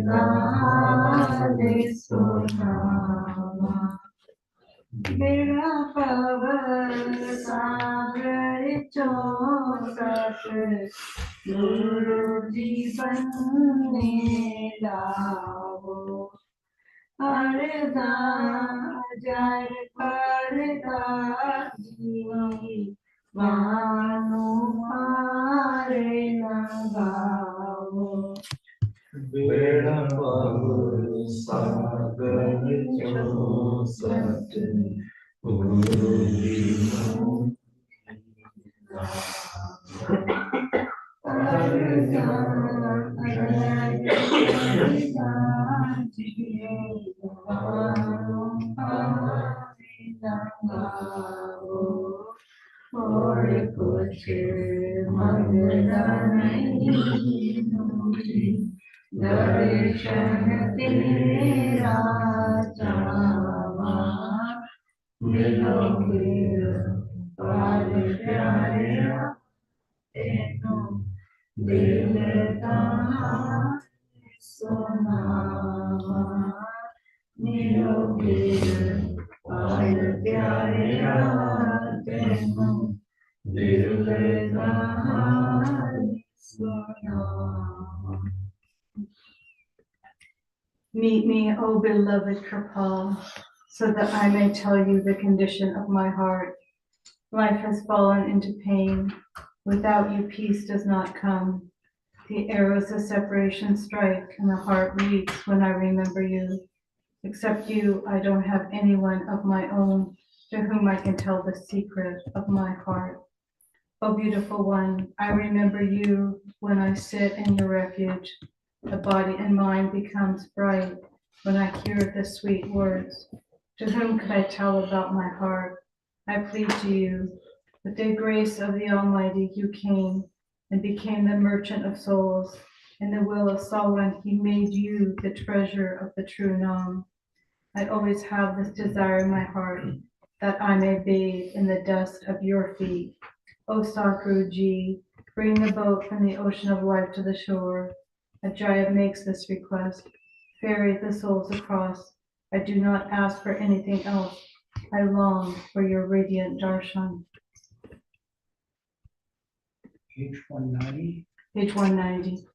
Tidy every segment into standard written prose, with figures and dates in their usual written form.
गाने सुनावा मेरा पवन सागर चौसठ गुरु जीवन में लाओ अरदा जर करदा जी वानु मारे न गाओ बेड़ा पार सागर चौसठ गुरु जीवन और कुछ मंगला नहीं दर्शन तेरा चावा मिलोगे पार प्यारे तेनो दिल का सुनावा मिलोगे पार प्यारे तेनो दिल का सुनावा. Meet me, O beloved Kripal, so that I may tell you the condition of my heart. Life has fallen into pain. Without you, peace does not come. The arrows of separation strike, and the heart weeps when I remember you. Except you, I don't have anyone of my own to whom I can tell the secret of my heart. O beautiful one, I remember you when I sit in your refuge. The body and mind becomes bright when I hear the sweet words. To whom could I tell about my heart? I plead to you. With the grace of the Almighty, you came and became the merchant of souls. In the will of Solomon, he made you the treasure of the true Nam. I always have this desire in my heart, that I may bathe in the dust of your feet. O Sakruji, bring the boat from the ocean of life to the shore. Ajaib makes this request. Ferry the souls across. I do not ask for anything else. I long for your radiant darshan. Page 190. Page 190.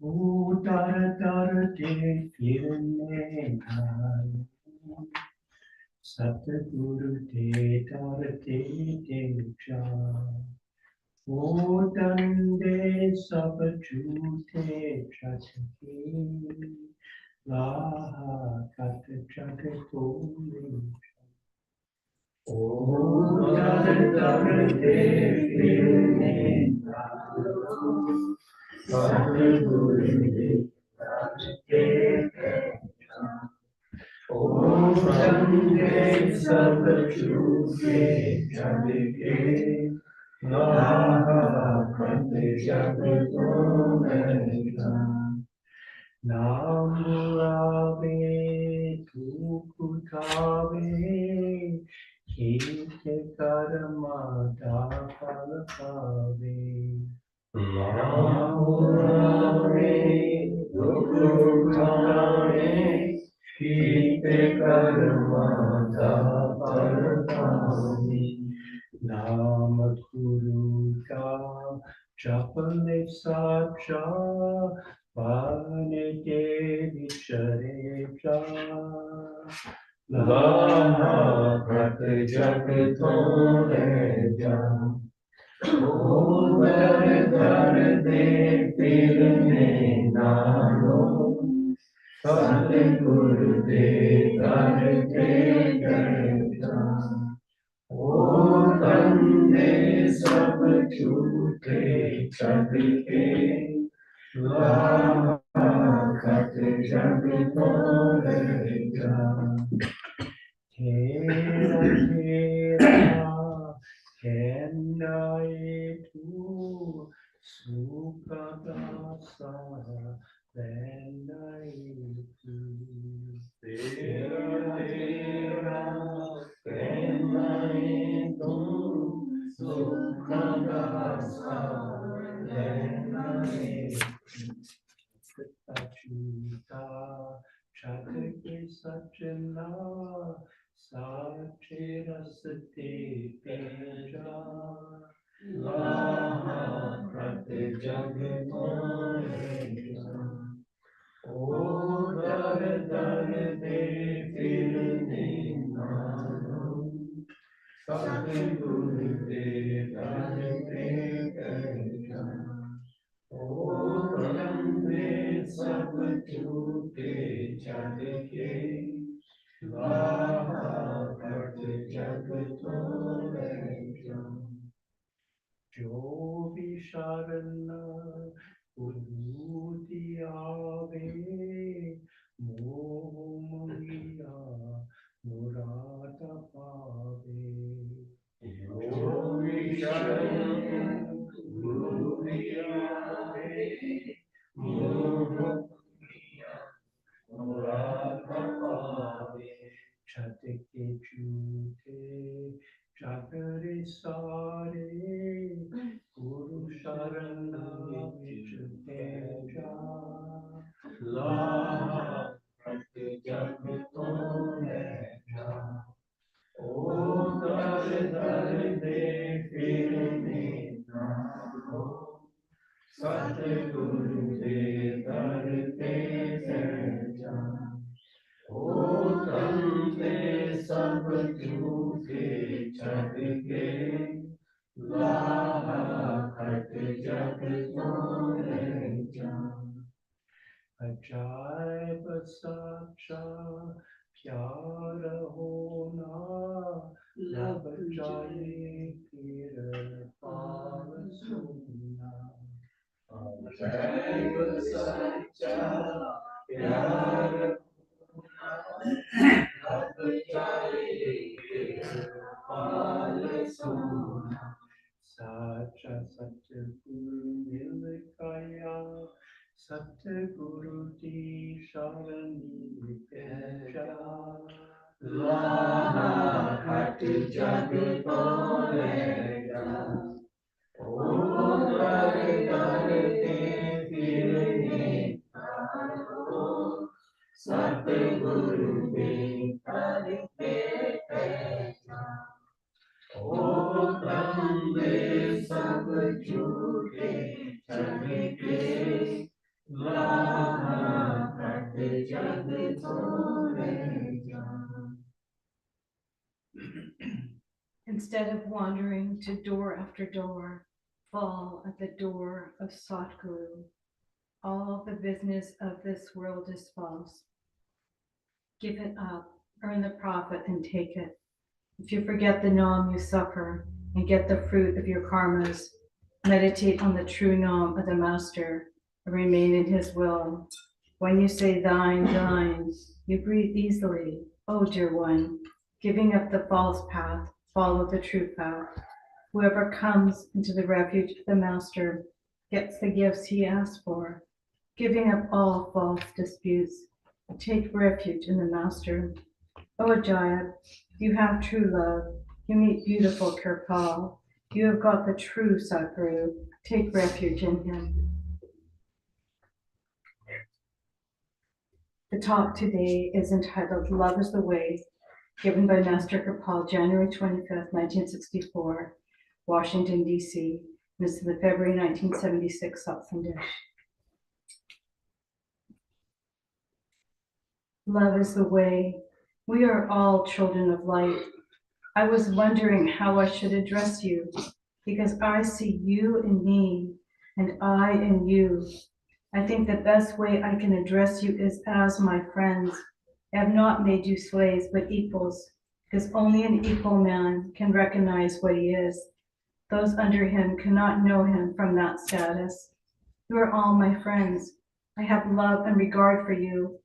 O tar tar te firne ghar Satguru te tar te cha O dande sab jhoote chhatke Laha kat chak tole O tar tar te firne ghar Satguru te tar te cha O dande sab jhoote chhatke Laha kat chak tole Nam Rave Tukutave Kite Karma Dapal Pave Nam Rave Tukutave Kite Karma Dapal Pave Nam Kuruta Chapale Sacha Pane Devi Charecha Laha Prate Jakatole Jam O Dare Dare De Pirne Nano Sate Guru De Dare De Dare Jam O Tande Sab Chute Chadike Laha kat jag tole jam Tera tera kenai tu Sukadasa kenai tu Tera tera kenai tu Sukadasa kenai Sajna Sachirasate Teja Laha Prati Jagatoreja O Dar Dar De Firne Nano Satguru De Dar De Teja O Brahme Sab Jhute Chad Ke Laha Prati Jagatoreja Jo Visharana Udhuti Ave Mohammiya Murata Pave Jo Visharana Udhuti Ave Mohammiya Murata Pave Chatike Chute Chakare Sare Guru Sharana Vichteja Laha Prati Jagatoreja O Dar Dar De Firne Namo Satguru De Dar De Teja O Brahme Sab Jhute Chad Ke Laha Prati Jagatoreja Ajaib Sacha Pyara Hona Lab Jaye Pir Pal Suna Ajaib Sacha Pyara Lab Jaye Pir Pal Suna Sacha Satguru Nilkaya Satguru Di Sharani Teja Laha Prati Jagatoreja O Dar Dar De Firne Namo Satguru De Dar De Teja O Brahme Sab Jhute Chad Ke Laha Prati Jagatoreja Instead of wandering to door after door, fall at the door of Satguru. All the business of this world is false. Give it up, earn the profit and take it. If you forget the Nam, you suffer and get the fruit of your karmas. Meditate on the true Nam of the Master and remain in his will. When you say thine, thine, you breathe easily, O dear one. Giving up the false path, follow the true path. Whoever comes into the refuge of the Master gets the gifts he asks for. Giving up all false disputes, take refuge in the Master. O Ajaib, you have true love. You meet beautiful Kirpal. You have got the true Satguru. Take refuge in him. The talk today is entitled Love is the Way, given by Master Kirpal, January 25th, 1964, Washington, D.C. This is the February 1976 Satsandesh. Love is the way. We are all children of light. I was wondering how I should address you, because I see you in me, and I in you. I think the best way I can address you is as my friends. I have not made you slaves, but equals, because only an equal man can recognize what he is. Those under him cannot know him from that status. You are all my friends. I have love and regard for you.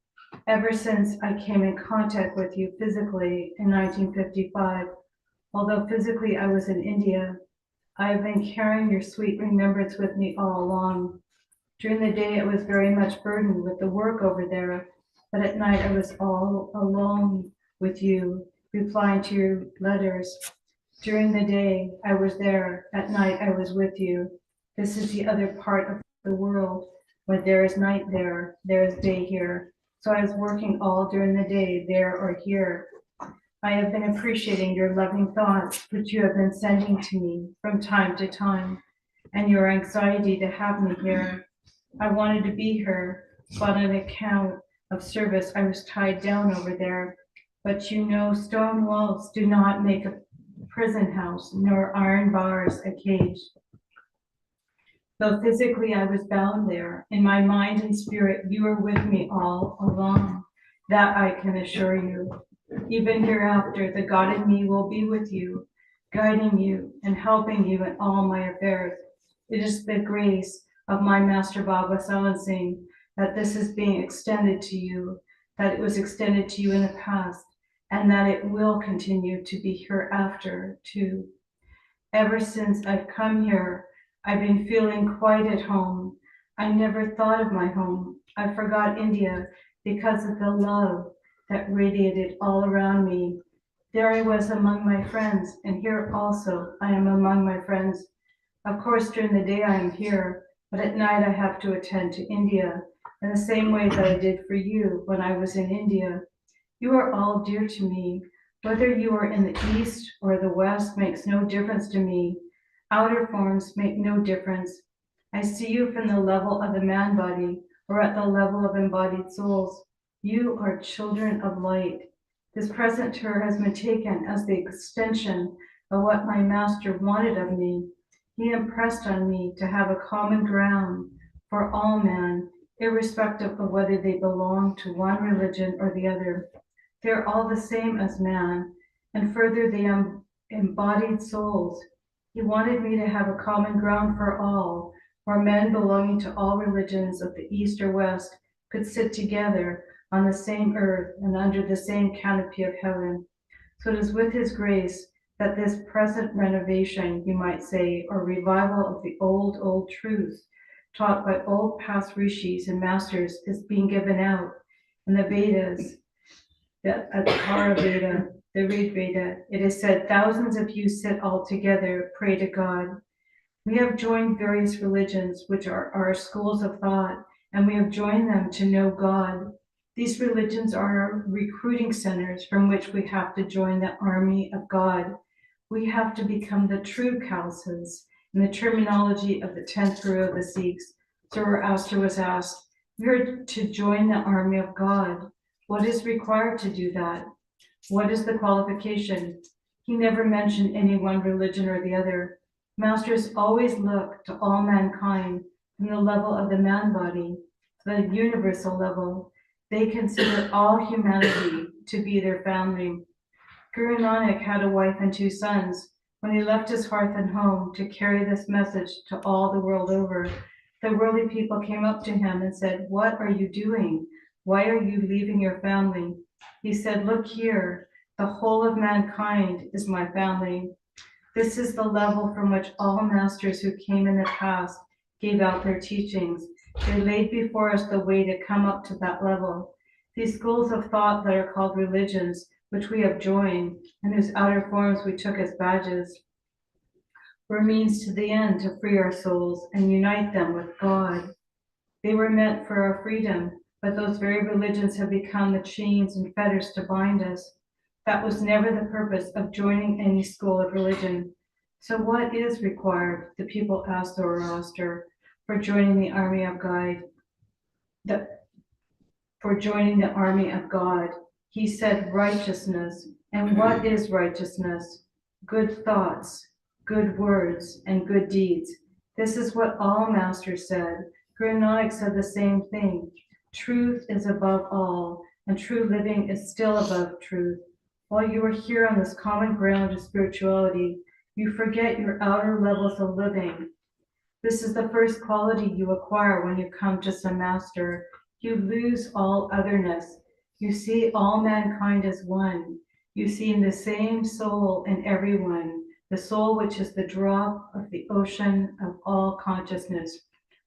Ever since I came in contact with you physically in 1955, although physically I was in India, I have been carrying your sweet remembrance with me all along. During the day, I was very much burdened with the work over there, but at night I was all alone with you, replying to your letters. During the day, I was there. At night, I was with you. This is the other part of the world. When there is night there, there is day here. So I was working all during the day, there or here. I have been appreciating your loving thoughts, which you have been sending to me from time to time, and your anxiety to have me here. I wanted to be here, but on account of service, I was tied down over there. But you know, stone walls do not make a prison house, nor iron bars a cage. Though physically I was bound there, in my mind and spirit, you are with me all along. That I can assure you. Even hereafter, the God in me will be with you, guiding you and helping you in all my affairs. It is the grace of my Master Baba Singh that this is being extended to you, that it was extended to you in the past, and that it will continue to be hereafter too. Ever since I've come here, I've been feeling quite at home. I never thought of my home. I forgot India because of the love that radiated all around me. There I was among my friends, and here also I am among my friends. Of course, during the day I am here, but at night I have to attend to India in the same way that I did for you when I was in India. You are all dear to me. Whether you are in the east or the west makes no difference to me. Outer forms make no difference. I see you from the level of the man body or at the level of embodied souls. You are children of light. This present tour has been taken as the extension of what my master wanted of me. He impressed on me to have a common ground for all men, irrespective of whether they belong to one religion or the other. They're all the same as man, and further, they embodied souls. He wanted me to have a common ground for all, where men belonging to all religions of the East or West could sit together on the same earth and under the same canopy of heaven. So it is with his grace that this present renovation, you might say, or revival of the old truths taught by old past rishis and masters is being given out in the Vedas, the Athara Veda, the Rig Veda. It is said, thousands of you sit all together, pray to God. We have joined various religions, which are our schools of thought, and we have joined them to know God. These religions are our recruiting centers from which we have to join the army of God. We have to become the true Khalsas. In the terminology of the 10th Guru of the Sikhs, Zoroaster was asked, we are to join the army of God. What is required to do that? What is the qualification? He never mentioned any one religion or the other. Masters always look to all mankind from the level of the man body, to the universal level. They consider all humanity to be their family. Guru Nanak had a wife and 2 sons. When he left his hearth and home to carry this message to all the world over, the worldly people came up to him and said, what are you doing? Why are you leaving your family? He said, look here, the whole of mankind is my family. This is the level from which all masters who came in the past gave out their teachings. They laid before us the way to come up to that level. These schools of thought that are called religions, which we have joined, and whose outer forms we took as badges, were means to the end to free our souls and unite them with God. They were meant for our freedom, but those very religions have become the chains and fetters to bind us. That was never the purpose of joining any school of religion. So what is required, the people asked Zoroaster, for joining the army of God? For joining the army of God, he said righteousness. And what is righteousness? Good thoughts, good words, and good deeds. This is what all masters said. Guru Nanak said the same thing. Truth is above all, and true living is still above truth. While you are here on this common ground of spirituality, you forget your outer levels of living. This is the first quality you acquire when you come to some master. You lose all otherness. You see all mankind as one. You see in the same soul in everyone, the soul which is the drop of the ocean of all consciousness.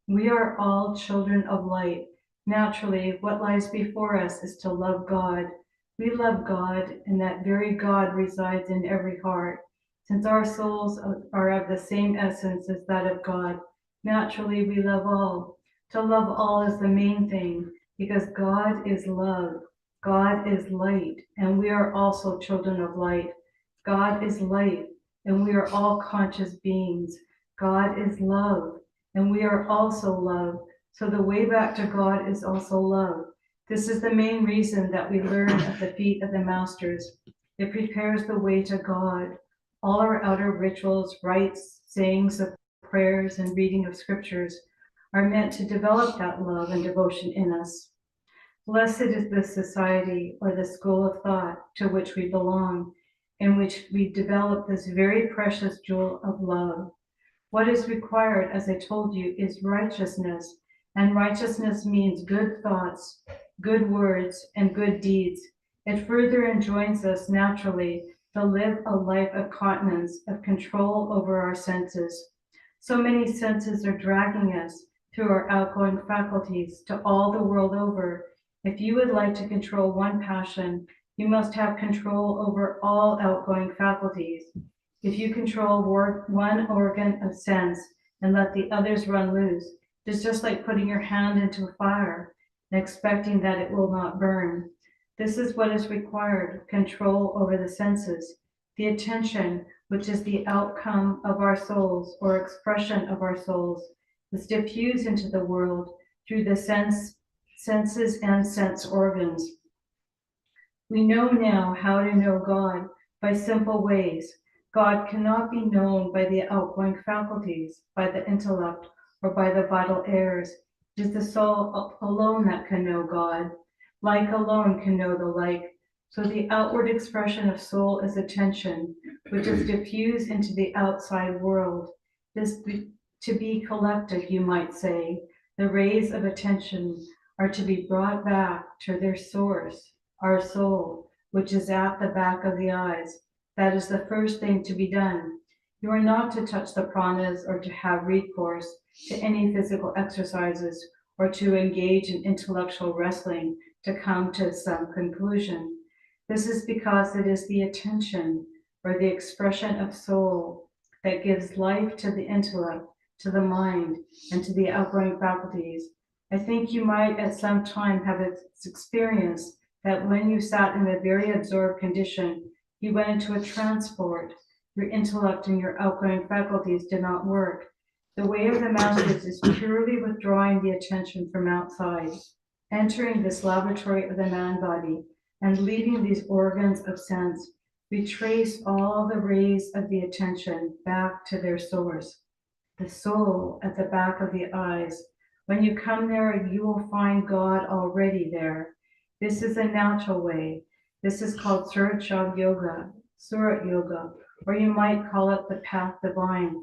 We are all children of light. Naturally, what lies before us is to love God. We love God, and that very God resides in every heart. Since our souls are of the same essence as that of God, naturally we love all. To love all is the main thing. because God is love. God is light, and we are also children of light. God is light, and we are all conscious beings. God is love, and we are also love. So the way back to God is also love. This is the main reason that we learn at the feet of the masters. It prepares the way to God. All our outer rituals, rites, sayings of prayers, and reading of scriptures are meant to develop that love and devotion in us. Blessed is the society or the school of thought to which we belong, in which we develop this very precious jewel of love. What is required, as I told you, is righteousness, and righteousness means good thoughts, good words, and good deeds. It further enjoins us naturally to live a life of continence, of control over our senses. So many senses are dragging us through our outgoing faculties to all the world over. If you would like to control one passion, you must have control over all outgoing faculties. If you control one organ of sense and let the others run loose, it's just like putting your hand into a fire and expecting that it will not burn. This is what is required: control over the senses. The attention, which is the outcome of our souls or expression of our souls, is diffused into the world through the senses and sense organs. We know now how to know God by simple ways. God cannot be known by the outgoing faculties, by the intellect, or by the vital airs. It is the soul alone that can know God. Like alone can know the like. So the outward expression of soul is attention, which is diffused into the outside world. This to be collected, you might say. The rays of attention are to be brought back to their source, our soul, which is at the back of the eyes. That is the first thing to be done. You are not to touch the pranas or to have recourse to any physical exercises or to engage in intellectual wrestling to come to some conclusion. This is because it is the attention or the expression of soul that gives life to the intellect, to the mind, and to the outgoing faculties. I think you might at some time have experienced that when you sat in a very absorbed condition, you went into a transport. Your intellect and your outgoing faculties did not work. The way of the masters is purely withdrawing the attention from outside, entering this laboratory of the man body, and leaving these organs of sense. We trace all the rays of the attention back to their source, the soul at the back of the eyes. When you come there, you will find God already there. This is a natural way. This is called Surat Yoga, or you might call it the path divine.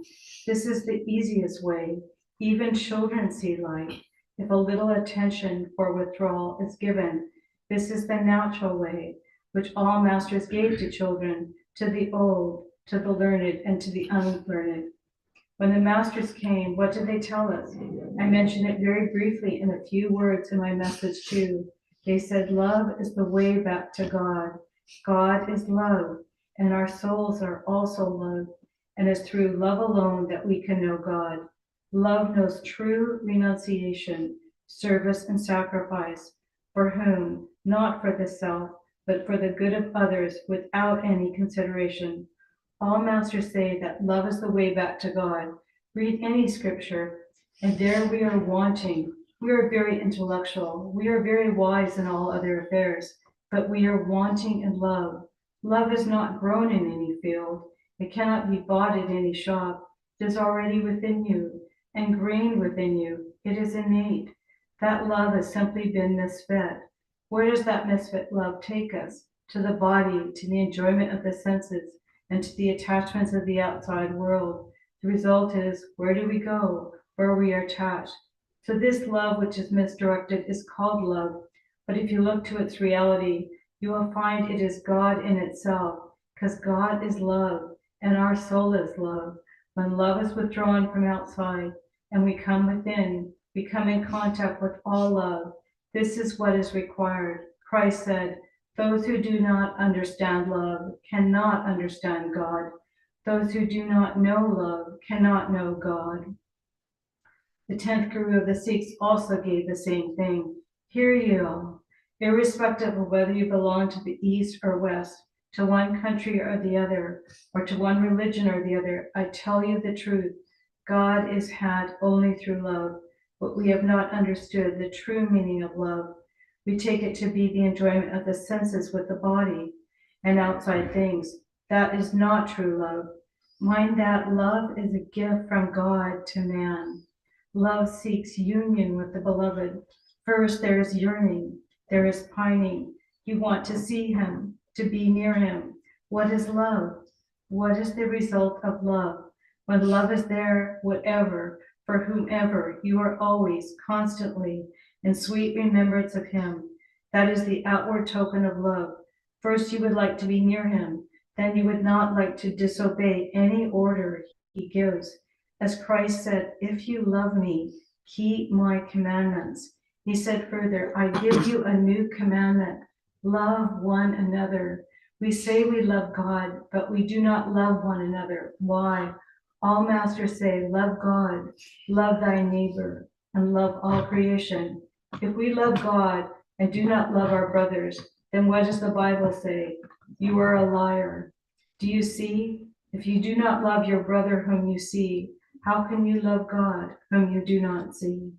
This is the easiest way. Even children see light. If a little attention for withdrawal is given, this is the natural way, which all masters gave to children, to the old, to the learned, and to the unlearned. When the masters came, what did they tell us? I mentioned it very briefly in a few words in my message too. They said, love is the way back to God. God is love, and our souls are also love, and it's through love alone that we can know God. Love knows true renunciation, service, and sacrifice. For whom? Not for the self, but for the good of others without any consideration. All masters say that love is the way back to God. Read any scripture, and there we are wanting. We are very intellectual. We are very wise in all other affairs, but we are wanting in love. Love is not grown in any field. It cannot be bought at any shop. It is already within you, ingrained within you. It is innate. That love has simply been misfit. Where does that misfit love take us? To the body, to the enjoyment of the senses, and to the attachments of the outside world. The result is, where do we go? Where we are attached. So this love which is misdirected is called love. But if you look to its reality, you will find it is God in itself, because God is love, and our soul is love. When love is withdrawn from outside, and we come within, we come in contact with all love. This is what is required. Christ said, those who do not understand love cannot understand God. Those who do not know love cannot know God. The 10th Guru of the Sikhs also gave the same thing. Hear ye all, irrespective of whether you belong to the east or west, to one country or the other, or to one religion or the other, I tell you the truth. God is had only through love, but we have not understood the true meaning of love. We take it to be the enjoyment of the senses with the body and outside things. That is not true love. Mind that love is a gift from God to man. Love seeks union with the beloved. First, there is yearning, there is pining. You want to see him, to be near him. What is love? What is the result of love? When love is there, whatever, for whomever, you are always, constantly, in sweet remembrance of him. That is the outward token of love. First, you would like to be near him. Then you would not like to disobey any order he gives. As Christ said, if you love me, keep my commandments. He said further, I give you a new commandment, love one another. We say we love God, but we do not love one another. Why? All masters say, love God, love thy neighbor, and love all creation. If we love God and do not love our brothers, then what does the Bible say? You are a liar. Do you see? If you do not love your brother whom you see, how can you love God whom you do not see?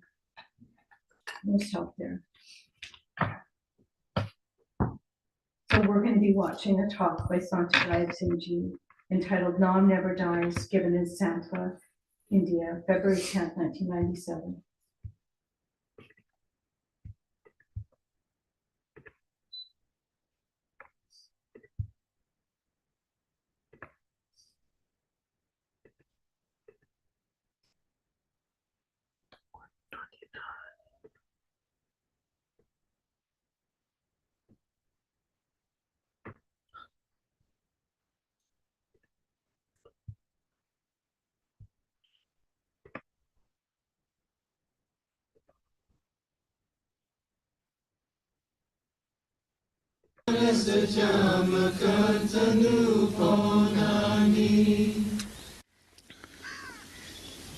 We'll stop there. So we're going to be watching a talk by Sant Ajaib entitled Nam Never Dies, given in Sampla, India, February 10th, 1997.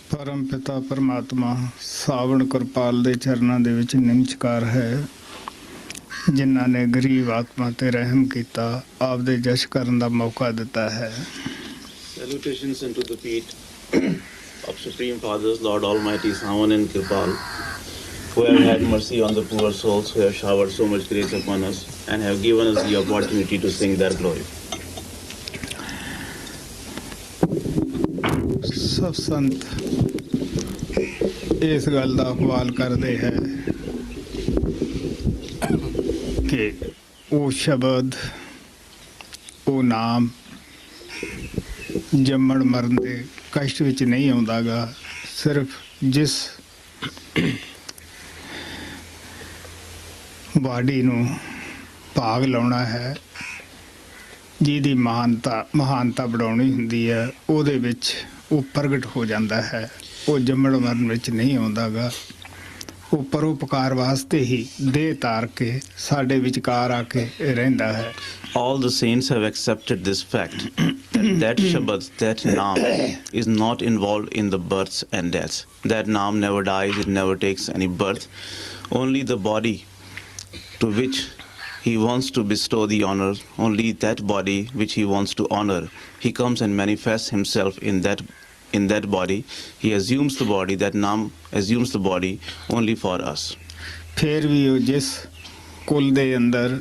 ਪਰਮ ਪਿਤਾ ਪਰਮਾਤਮਾ ਸਾਵਣ ਕਿਰਪਾਲ ਦੇ ਚਰਨਾਂ ਦੇ ਵਿੱਚ ਨਿਮਚਕਾਰ ਹੈ, ਜਿਨ੍ਹਾਂ ਨੇ ਗਰੀਬ ਆਤਮਾ ਤੇ ਰਹਿਮ ਕੀਤਾ, ਆਪਦੇ ਜਸ਼ ਕਰਨ ਦਾ ਮੌਕਾ ਦਿੱਤਾ ਹੈ। Salutations unto the feet of Supreme Fathers, Lord Almighty, Savan and Kirpal, who have had mercy on the poor souls, who have showered so much grace upon us and have given us the opportunity to sing their glory. ਸਭ ਸੰਤ ਇਸ ਗੱਲ ਦਾ ਅਖਵਾਲ ਕਰਦੇ ਹੈ ਕਿ ਉਹ ਸ਼ਬਦ, ਉਹ ਨਾਮ ਜੰਮਣ ਮਰਨ ਦੇ ਕਸ਼ਟ ਵਿੱਚ ਨਹੀਂ ਆਉਂਦਾ ਗਾ। ਸਿਰਫ ਜਿਸ ਬਾਡੀ ਨੂੰ ਭਾਗ ਲਾਉਣਾ ਹੈ, ਜਿਹਦੀ ਮਹਾਨਤਾ ਵਧਾਉਣੀ ਹੁੰਦੀ ਹੈ, ਉਹਦੇ ਵਿੱਚ ਉਹ ਪ੍ਰਗਟ ਹੋ ਜਾਂਦਾ ਹੈ। ਉਹ ਜੰਮਣ ਮਰਨ ਵਿੱਚ ਨਹੀਂ ਆਉਂਦਾ ਗਾ। ਉਹ ਪਰਉਪਕਾਰ ਵਾਸਤੇ ਹੀ ਦੇਹ ਧਾਰ ਕੇ ਸਾਡੇ ਵਿਚਕਾਰ ਆ ਕੇ ਰਹਿੰਦਾ ਹੈ। All the saints have accepted this fact, that Shabad, that Naam, is not involved in the births and deaths. That Naam never dies, it never takes any birth. Only the body to which he wants to bestow the honor, only that body which he wants to honor, he comes and manifests himself in that body. He assumes the body, that Naam assumes the body only for us. ਫਿਰ ਵੀ ਉਹ ਜਿਸ ਕੁਲ ਦੇ ਅੰਦਰ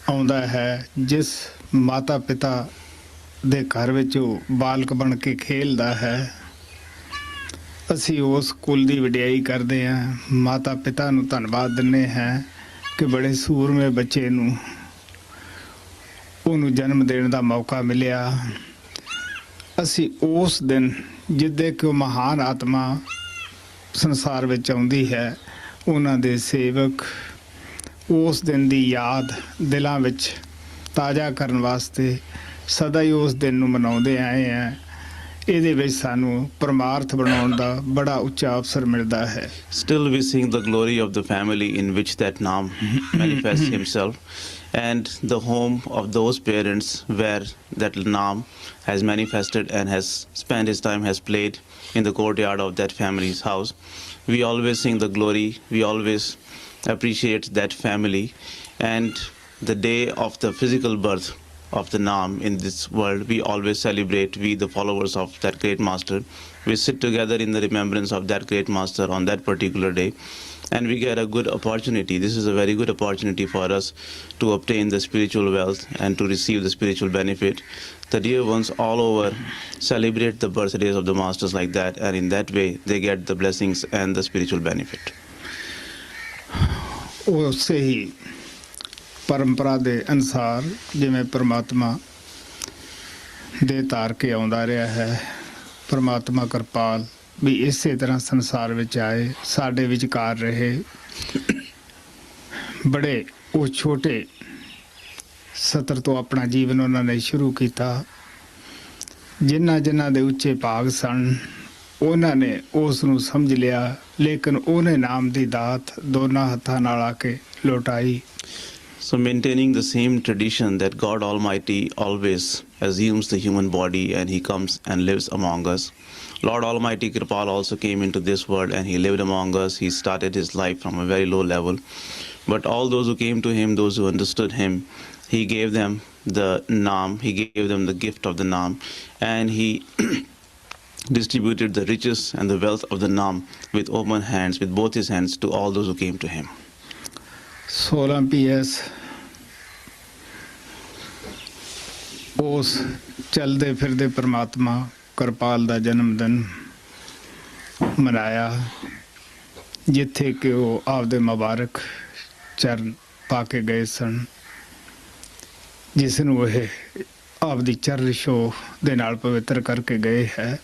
ਆਉਂਦਾ ਹੈ, ਜਿਸ ਮਾਤਾ ਪਿਤਾ ਦੇ ਘਰ ਵਿੱਚ ਉਹ ਬਾਲਕ ਬਣ ਕੇ ਖੇਲਦਾ ਹੈ, ਅਸੀਂ ਉਸ ਕੁਲ ਦੀ ਵਡਿਆਈ ਕਰਦੇ ਹਾਂ। ਮਾਤਾ ਪਿਤਾ ਨੂੰ ਧੰਨਵਾਦ ਦਿੰਦੇ ਹਾਂ ਕਿ ਬੜੇ ਸੂਰਮੇ ਬੱਚੇ ਨੂੰ ਉਹਨੂੰ ਜਨਮ ਦੇਣ ਦਾ ਮੌਕਾ ਮਿਲਿਆ। ਅਸੀਂ ਉਸ ਦਿਨ ਜਿੱਦੇ ਕਿ ਉਹ ਮਹਾਨ ਆਤਮਾ ਸੰਸਾਰ ਵਿੱਚ ਆਉਂਦੀ ਹੈ, ਉਹਨਾਂ ਦੇ ਸੇਵਕ ਉਸ ਦਿਨ ਦੀ ਯਾਦ ਦਿਲਾਂ ਵਿੱਚ ਤਾਜ਼ਾ ਕਰਨ ਵਾਸਤੇ ਸਦਾ ਹੀ ਉਸ ਦਿਨ ਨੂੰ ਮਨਾਉਂਦੇ ਆਏ ਹਾਂ। ਇਹਦੇ ਵਿੱਚ ਸਾਨੂੰ ਪਰਮਾਰਥ ਬਣਾਉਣ ਦਾ ਬੜਾ ਉੱਚਾ ਅਵਸਰ ਮਿਲਦਾ ਹੈ। Still we sing the glory of the family in which that Naam manifests himself, and the home of those parents where that Naam has manifested and has spent his time, has played in the courtyard of that family's house. We always sing the glory, we always appreciate that family, and the day of the physical birth of the Naam in this world, we always celebrate, we the followers of that great master. We sit together in the remembrance of that great master on that particular day, and we get a good opportunity. This is a very good opportunity for us to obtain the spiritual wealth and to receive the spiritual benefit. The dear ones all over celebrate the birthdays of the masters like that, and in that way they get the blessings and the spiritual benefit. ਉਸੇ ਹੀ ਪਰੰਪਰਾ ਦੇ ਅਨੁਸਾਰ ਜਿਵੇਂ ਪਰਮਾਤਮਾ ਦੇ ਧਾਰ ਕੇ ਆਉਂਦਾ ਰਿਹਾ ਹੈ, ਪਰਮਾਤਮਾ ਕਿਰਪਾਲ ਵੀ ਇਸੇ ਤਰ੍ਹਾਂ ਸੰਸਾਰ ਵਿੱਚ ਆਏ, ਸਾਡੇ ਵਿਚਕਾਰ ਰਹੇ। ਬੜੇ ਉਹ ਛੋਟੇ ਸਤਰ ਤੋਂ ਆਪਣਾ ਜੀਵਨ ਉਹਨਾਂ ਨੇ ਸ਼ੁਰੂ ਕੀਤਾ। ਜਿਨ੍ਹਾਂ ਦੇ ਉੱਚੇ ਭਾਗ ਸਨ ਉਹਨਾਂ ਨੇ ਉਸ ਨੂੰ ਸਮਝ ਲਿਆ, ਲੇਕਿਨ ਉਹਨੇ ਨਾਮ ਦੀ ਦਾਤ ਦੋਨਾਂ ਹੱਥਾਂ ਨਾਲ ਆ ਕੇ ਲੁਟਾਈ। So maintaining the same tradition that God Almighty always assumes the human body and He comes and lives among us. Lord Almighty Kripal also came into this world and He lived among us. He started His life from a very low level. But all those who came to Him, those who understood Him, He gave them the Naam, He gave them the gift of the Naam, and He distributed the riches and the wealth of the Naam with open hands, with both His hands, to all those who came to Him. 16 PS ਉਸ ਚਲਦੇ ਫਿਰਦੇ ਪਰਮਾਤਮਾ ਕਿਰਪਾਲ ਦਾ ਜਨਮ ਦਿਨ ਮਨਾਇਆ, ਜਿੱਥੇ ਕਿ ਉਹ ਆਪਦੇ ਮੁਬਾਰਕ ਚਰਨ ਪਾ ਕੇ ਗਏ ਸਨ, ਜਿਸ ਨੂੰ ਇਹ ਆਪਦੀ ਚਰਨ ਛੋਹ ਦੇ ਨਾਲ ਪਵਿੱਤਰ ਕਰਕੇ ਗਏ ਹੈ।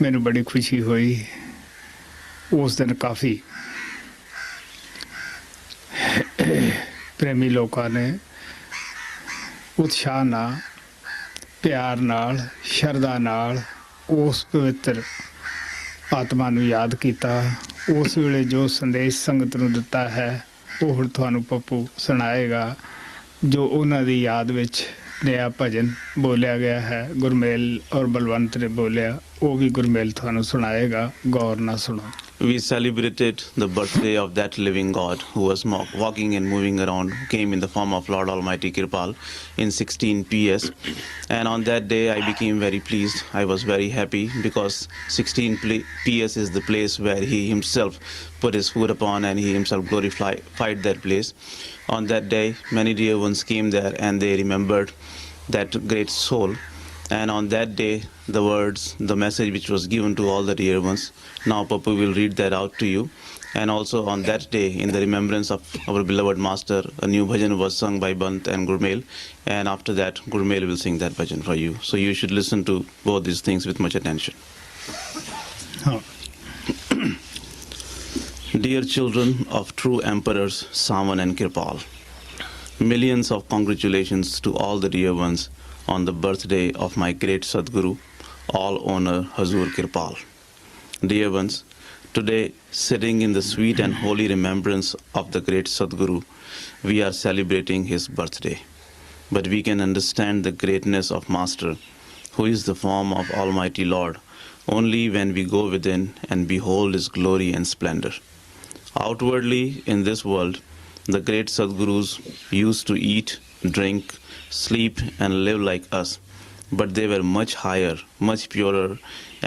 ਮੈਨੂੰ ਬੜੀ ਖੁਸ਼ੀ ਹੋਈ। ਉਸ ਦਿਨ ਕਾਫੀ ਪ੍ਰੇਮੀ ਲੋਕਾਂ ਨੇ ਉਤਸ਼ਾਹ ਨਾਲ, ਪਿਆਰ ਨਾਲ, ਸ਼ਰਧਾ ਨਾਲ ਉਸ ਪਵਿੱਤਰ ਆਤਮਾ ਨੂੰ ਯਾਦ ਕੀਤਾ। ਉਸ ਵੇਲੇ ਜੋ ਸੰਦੇਸ਼ ਸੰਗਤ ਨੂੰ ਦਿੱਤਾ ਹੈ ਉਹ ਹੁਣ ਤੁਹਾਨੂੰ ਪੱਪੂ ਸੁਣਾਏਗਾ, ਜੋ ਉਹਨਾਂ ਦੀ ਯਾਦ ਵਿੱਚ ਨया ਭਜਨ ਬੋਲਿਆ ਗਿਆ ਹੈ। ਗੁਰਮੇਲ ਔਰ ਬਲਵੰਤ ਨੇ ਬੋਲਿਆ, ਉਹ ਵੀ ਗੁਰਮੇਲ ਤੁਹਾਨੂੰ ਸੁਣਾਏਗਾ, ਗੌਰ ਨਾਲ ਸੁਣੋ। We celebrated the birthday of that living God who was walking and moving around, who came in the form of Lord Almighty Kripal in 16 PS. And on that day I became very pleased. I was very happy because 16 PS is the place where He Himself put His foot upon and He Himself glorified that place. On that day many dear ones came there and they remembered that great soul. And on that day, the words, the message which was given to all the dear ones, now Papu will read that out to you. And also on that day, in the remembrance of our beloved master, a new bhajan was sung by Bant and Gurmel. And after that, Gurmel will sing that bhajan for you. So you should listen to both these things with much attention. Oh. Dear children of true emperors, Savan and Kripal, millions of congratulations to all the dear ones on the birthday of my great Sadguru, all honor Hazur Kripal. Dear ones, today, sitting in the sweet and holy remembrance of the great Sadguru, we are celebrating his birthday. But we can understand the greatness of Master, who is the form of Almighty Lord, only when we go within and behold his glory and splendor. Outwardly, in this world, the great Sadgurus used to eat, drink, sleep and live like us, but they were much higher, much purer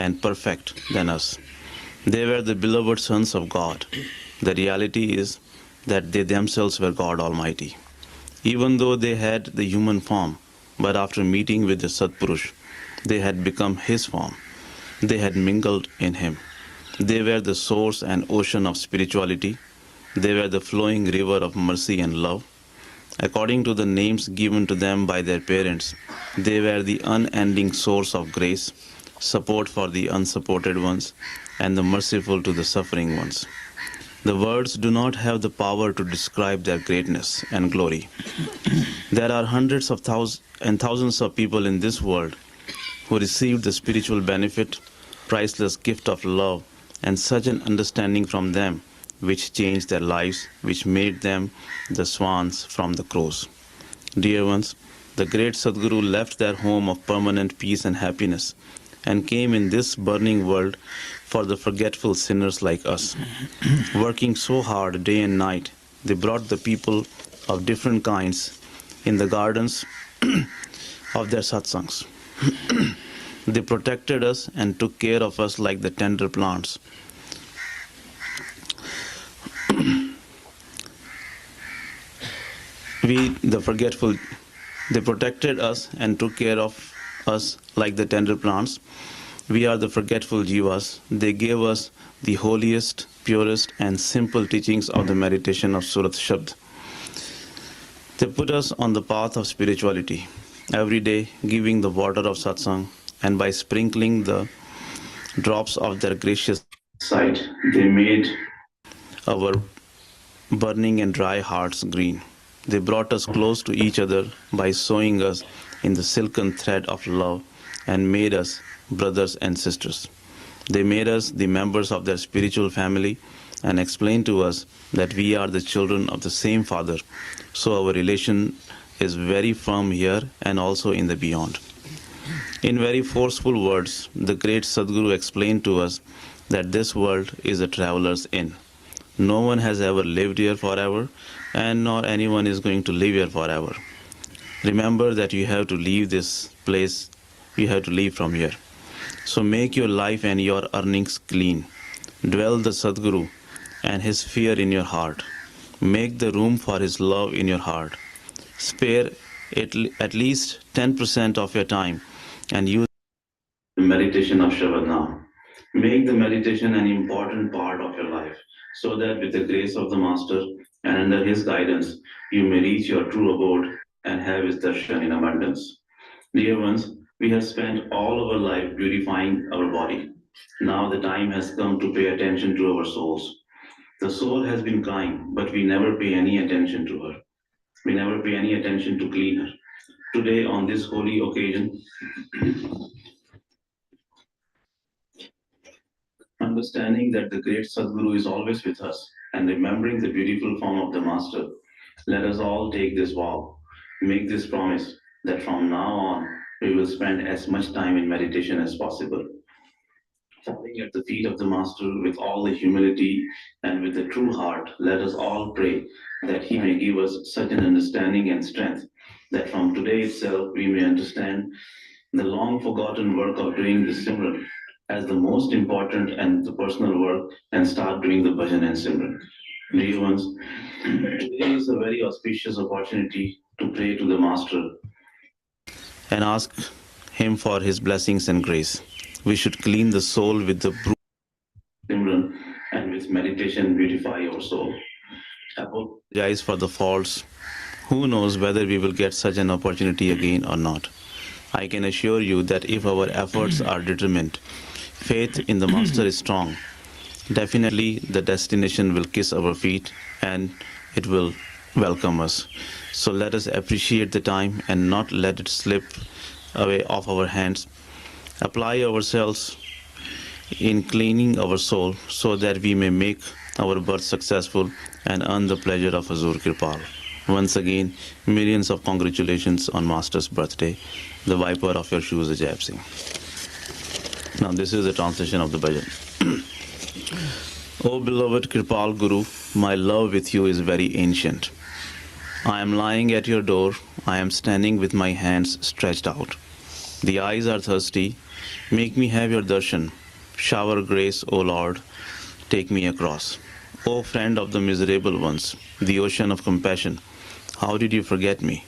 and perfect than us. They were the beloved sons of God. The reality is that they themselves were God Almighty. Even though they had the human form, but after meeting with the Satpurush, they had become his form. They had mingled in him. They were the source and ocean of spirituality. They were the flowing river of mercy and love. According to the names given to them by their parents, they were the unending source of grace, support for the unsupported ones, and the merciful to the suffering ones. The words do not have the power to describe their greatness and glory. There are hundreds of thousands of people in this world who received the spiritual benefit, priceless gift of love, and such an understanding from them which changed their lives, which made them the swans from the crows. Dear ones, the great Sadguru left their home of permanent peace and happiness and came in this burning world for the forgetful sinners like us. Working so hard day and night, they brought the people of different kinds in the gardens of their satsangs. They protected us and took care of us like the tender plants. They protected us and took care of us like the tender plants. We are the forgetful jivas. They gave us the holiest, purest, and simple teachings of the meditation of Surat Shabd. They put us on the path of spirituality, every day giving the water of satsang, and by sprinkling the drops of their gracious sight, they made our burning and dry hearts green. They brought us close to each other by sewing us in the silken thread of love and made us brothers and sisters. They made us the members of their spiritual family and explained to us that we are the children of the same Father. So our relation is very firm here and also in the beyond. In very forceful words, the great Sadguru explained to us that this world is a traveler's inn. No one has ever lived here forever, and nor anyone is going to live here forever. Remember that you have to leave this place, you have to leave from here. So make your life and your earnings clean. Dwell the Sadguru and his fear in your heart. Make the room for his love in your heart. Spare at least 10% of your time and use the meditation of Shabad now. Make the meditation an important part of your life, so that with the grace of the Master and under his guidance, you may reach your true abode and have his darshan in abundance. Dear ones, we have spent all our life purifying our body. Now the time has come to pay attention to our souls. The soul has been crying, but we never pay any attention to her. We never pay any attention to clean her. Today, on this holy occasion, understanding that the great Sadguru is always with us and remembering the beautiful form of the Master, let us all take this vow, make this promise that from now on we will spend as much time in meditation as possible. Falling at the feet of the Master with all the humility and with a true heart, let us all pray that he may give us such an understanding and strength that from today itself we may understand the long forgotten work of doing the Simran as the most important and the personal work and start doing the bhajan and Simran. Dear ones, today is a very auspicious opportunity to pray to the Master and ask him for his blessings and grace. We should clean the soul with the Simran and with meditation beautify our soul. Apologize for the faults. Who knows whether we will get such an opportunity again or not. I can assure you that if our efforts are determined, faith in the Master is strong, definitely the destination will kiss our feet and it will welcome us. So let us appreciate the time and not let it slip away off our hands. Apply ourselves in cleaning our soul so that we may make our birth successful and earn the pleasure of Hazur Kirpal. Once again, millions of congratulations on Master's birthday, the viper of your shoes, Ajaib Singh. Now this is the translation of the bhajan. O beloved Kirpal Guru, my love with you is very ancient. I am lying at your door, I am standing with my hands stretched out. The eyes are thirsty, make me have your darshan. Shower grace, O Lord, take me across. O friend of the miserable ones, the ocean of compassion, how did you forget me?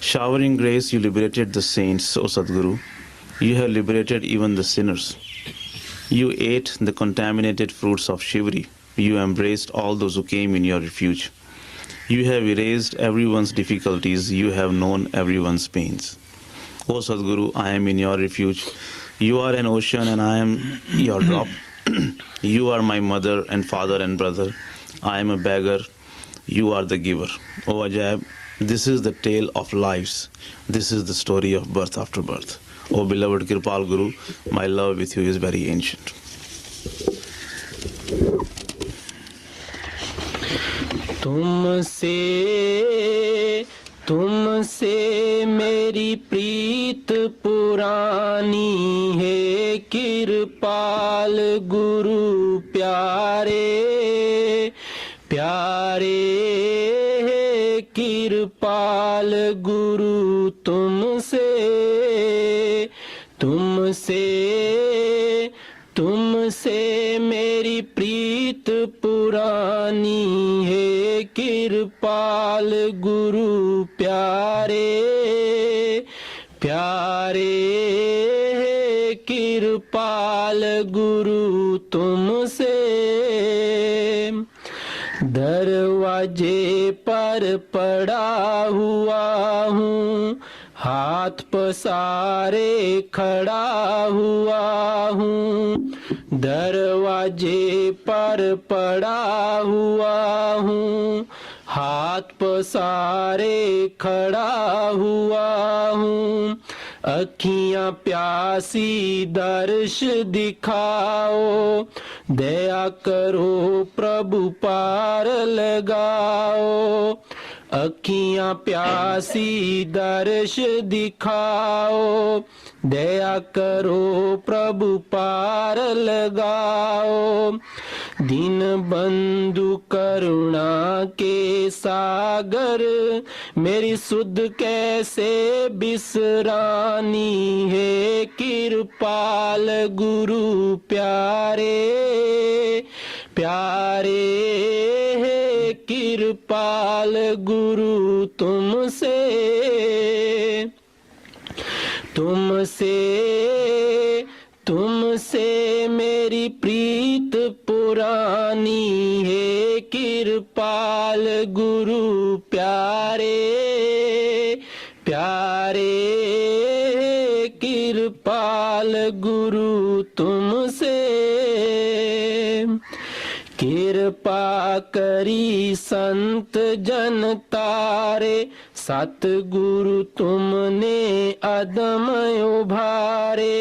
Showering grace, you liberated the saints, O Sadguru. You have liberated even the sinners. You ate the contaminated fruits of Shivri. You embraced all those who came in your refuge. You have erased everyone's difficulties. You have known everyone's pains. O Sadguru, I am in your refuge. You are an ocean and I am your drop. You are my mother and father and brother. I am a beggar. You are the giver. O Ajaib, this is the tale of lives. This is the story of birth after birth. O beloved Kirpal Guru, my love with you is very ancient. तुमसे मेरे मेरी प्रीत पुरानी है कृपाल गुरु प्यारे प्यारे है कृपाल गुरु तुमसे तुमसे तुमसे मेरी प्रीत पुरानी है कृपाल गुरु प्यारे प्यारे है कृपाल गुरु तुमसे दरवाजे पर पड़ा हुआ हूँ हाथ पसारे खड़ा हुआ हूँ दरवाजे पर पड़ा हुआ हूँ हाथ पसारे खड़ा हुआ हूँ अखियाँ प्यासी दर्श दिखाओ दया करो प्रभु पार लगाओ अखियाँ प्यासी दर्श दिखाओ दया करो प्रभु पार लगाओ दीन बंधु करुणा के सागर मेरी सुध कैसे बिसरानी है कृपाल गुरु प्यारे प्यारे है कृपाल गुरु तुमसे तुमसे तुमसे मेरी प्रीत पुरानी है कृपाल गुरु प्यारे प्यारे कृपाल गुरु तुमसे कृपा करी संत जन तारे सतगुरु तुमने अदम उभारे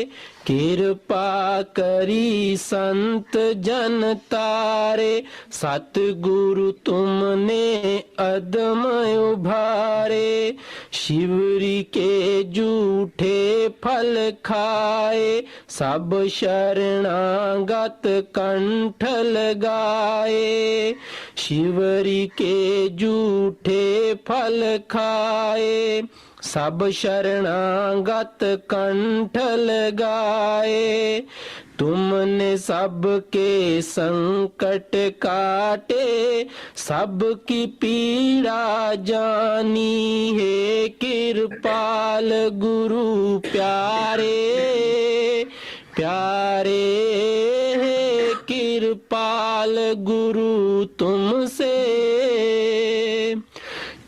कृपा करी संत जन तारे सतगुरु तुमने अदम उभारे शिवरी के झूठे फल खाए सब शरणागत कंठ लगाए शिवरी के झूठे फल खाए सब शरणागत कंठ लगाए तुमने सबके संकट काटे सबकी पीड़ा जानी है कृपाल गुरु प्यारे प्यारे है कृपाल गुरु तुमसे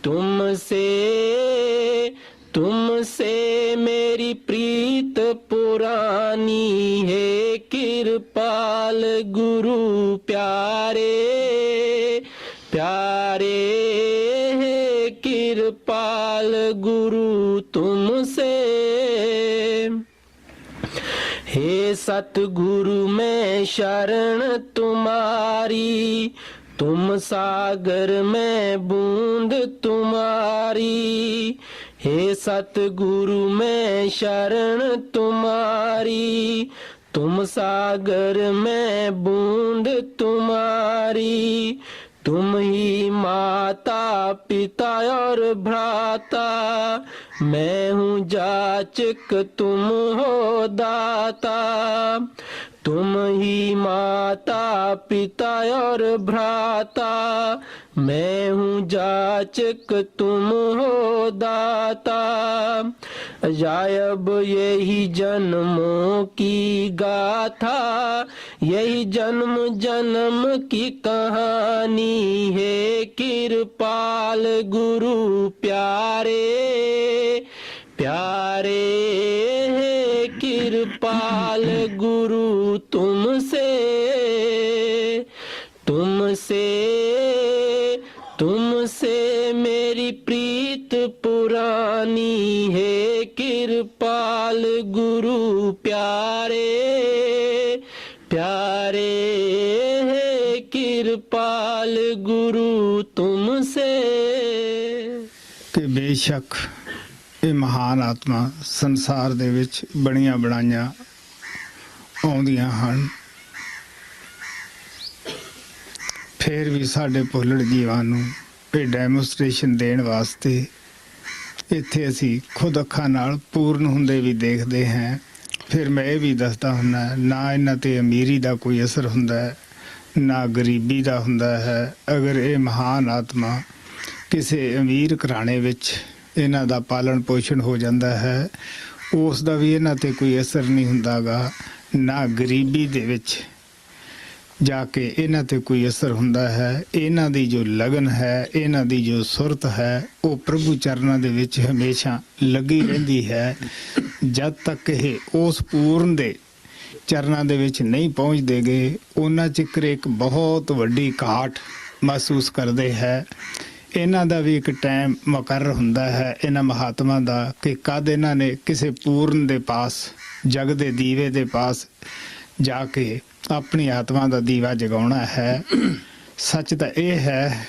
तुमसे तुमसे मेरी प्रीत पुरानी है कृपाल गुरु प्यारे प्यारे है कृपाल गुरु तुमसे हे सतगुरु मैं शरण तुम्हारी तुम सागर में बूंद तुम्हारी हे सतगुरु मैं शरण तुम्हारी तुम सागर में बूंद तुम्हारी तुम ही माता पिता और भ्राता मैं हूँ जाचक तुम हो दाता तुम ही माता पिता और भ्राता मैं हूँ जाचक तुम हो दाता अजायब यही जन्मों की गाथा यही जन्म जन्म की कहानी है कृपाल गुरु प्यारे प्यारे है कृपाल गुरु तुमसे तुमसे तुमसे मेरी प्रीत पुरानी है कृपाल गुरु प्यारे प्यारे है कृपाल गुरु तुमसे कि बेशक ਇਹ ਮਹਾਨ ਆਤਮਾ ਸੰਸਾਰ ਦੇ ਵਿੱਚ ਬਣੀਆਂ ਬਣਾਈਆਂ ਆਉਂਦੀਆਂ ਹਨ। ਫਿਰ ਵੀ ਸਾਡੇ ਭੁੱਲੜ ਜੀਵਾਂ ਨੂੰ ਇਹ ਡੈਮੋਸਟ੍ਰੇਸ਼ਨ ਦੇਣ ਵਾਸਤੇ ਇੱਥੇ ਅਸੀਂ ਖੁਦ ਅੱਖਾਂ ਨਾਲ ਪੂਰਨ ਹੁੰਦੇ ਵੀ ਦੇਖਦੇ ਹਾਂ। ਫਿਰ ਮੈਂ ਇਹ ਵੀ ਦੱਸਦਾ ਹੁੰਦਾ, ਨਾ ਇਹਨਾਂ 'ਤੇ ਅਮੀਰੀ ਦਾ ਕੋਈ ਅਸਰ ਹੁੰਦਾ ਹੈ, ਨਾ ਗਰੀਬੀ ਦਾ ਹੁੰਦਾ ਹੈ। ਅਗਰ ਇਹ ਮਹਾਨ ਆਤਮਾ ਕਿਸੇ ਅਮੀਰ ਘਰਾਣੇ ਵਿੱਚ ਇਹਨਾਂ ਦਾ ਪਾਲਣ ਪੋਸ਼ਣ ਹੋ ਜਾਂਦਾ ਹੈ, ਉਸ ਦਾ ਵੀ ਇਹਨਾਂ 'ਤੇ ਕੋਈ ਅਸਰ ਨਹੀਂ ਹੁੰਦਾ ਗਾ। ਨਾ ਗਰੀਬੀ ਦੇ ਵਿੱਚ ਜਾ ਕੇ ਇਹਨਾਂ 'ਤੇ ਕੋਈ ਅਸਰ ਹੁੰਦਾ ਹੈ। ਇਹਨਾਂ ਦੀ ਜੋ ਲਗਨ ਹੈ, ਇਹਨਾਂ ਦੀ ਜੋ ਸੁਰਤ ਹੈ, ਉਹ ਪ੍ਰਭੂ ਚਰਨਾਂ ਦੇ ਵਿੱਚ ਹਮੇਸ਼ਾ ਲੱਗੀ ਰਹਿੰਦੀ ਹੈ। ਜਦ ਤੱਕ ਇਹ ਉਸ ਪੂਰਨ ਦੇ ਚਰਨਾਂ ਦੇ ਵਿੱਚ ਨਹੀਂ ਪਹੁੰਚਦੇ ਗਏ, ਉਹਨਾਂ ਚਿਕਰ ਇੱਕ ਬਹੁਤ ਵੱਡੀ ਘਾਟ ਮਹਿਸੂਸ ਕਰਦੇ ਹੈ। ਇਹਨਾਂ ਦਾ ਵੀ ਇੱਕ ਟਾਈਮ ਮੁਕਰਰ ਹੁੰਦਾ ਹੈ, ਇਹਨਾਂ ਮਹਾਤਮਾ ਦਾ, ਕਿ ਕਦ ਇਹਨਾਂ ਨੇ ਕਿਸੇ ਪੂਰਨ ਦੇ ਪਾਸ, ਜਗ ਦੇ ਦੀਵੇ ਦੇ ਪਾਸ ਜਾ ਕੇ ਆਪਣੀ ਆਤਮਾ ਦਾ ਦੀਵਾ ਜਗਾਉਣਾ ਹੈ। ਸੱਚ ਤਾਂ ਇਹ ਹੈ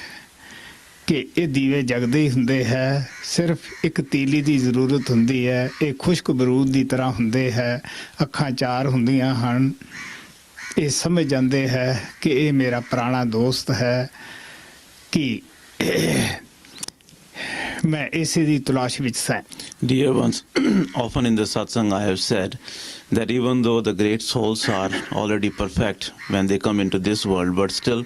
ਕਿ ਇਹ ਦੀਵੇ ਜਗਦੇ ਹੀ ਹੁੰਦੇ ਹੈ, ਸਿਰਫ ਇੱਕ ਤੀਲੀ ਦੀ ਜ਼ਰੂਰਤ ਹੁੰਦੀ ਹੈ। ਇਹ ਖੁਸ਼ਕ ਬਰੂਦ ਦੀ ਤਰ੍ਹਾਂ ਹੁੰਦੇ ਹੈ, ਅੱਖਾਂ ਚਾਰ ਹੁੰਦੀਆਂ ਹਨ। ਇਹ ਸਮਝ ਜਾਂਦੇ ਹੈ ਕਿ ਇਹ ਮੇਰਾ ਪੁਰਾਣਾ ਦੋਸਤ ਹੈ, ਕਿ ਮੈਂ ਇਸੇ ਦੀ ਤਲਾਸ਼ ਵਿੱਚ ਸਾਂ। Dear ones, often in the satsang I have said that even though the great souls are already perfect when they come into this world, but still,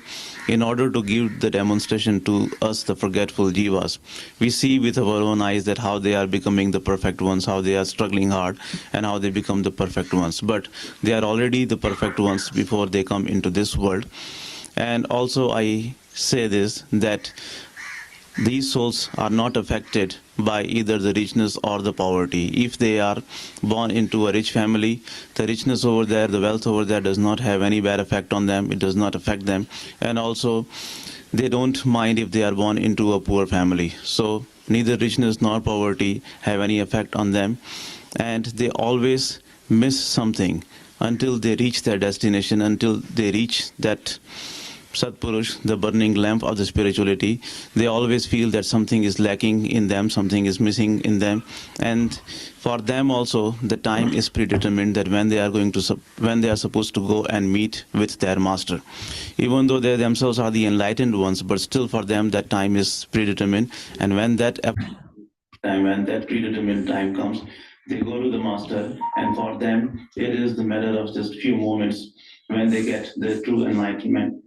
in order to give the demonstration to us, the forgetful jivas, we see with our own eyes that how they are becoming the perfect ones, how they are struggling hard, and how they become the perfect ones. But they are already the perfect ones before they come into this world. And also I say this, that these souls are not affected by either the richness or the poverty. If they are born into a rich family, the richness over there, the wealth over there does not have any bad effect on them. It does not affect them. And also, they don't mind if they are born into a poor family. So neither richness nor poverty have any effect on them. And they always miss something until they reach their destination, until they reach that Satpurush, the burning lamp of the spirituality. They always feel that something is lacking in them, something is missing in them. And for them also, the time is predetermined, that when they are when they are supposed to go and meet with their master. Even though they themselves are the enlightened ones, but still for them that time is predetermined. And when that predetermined time comes, they go to the master, and for them it is the matter of just few moments when they get the true enlightenment.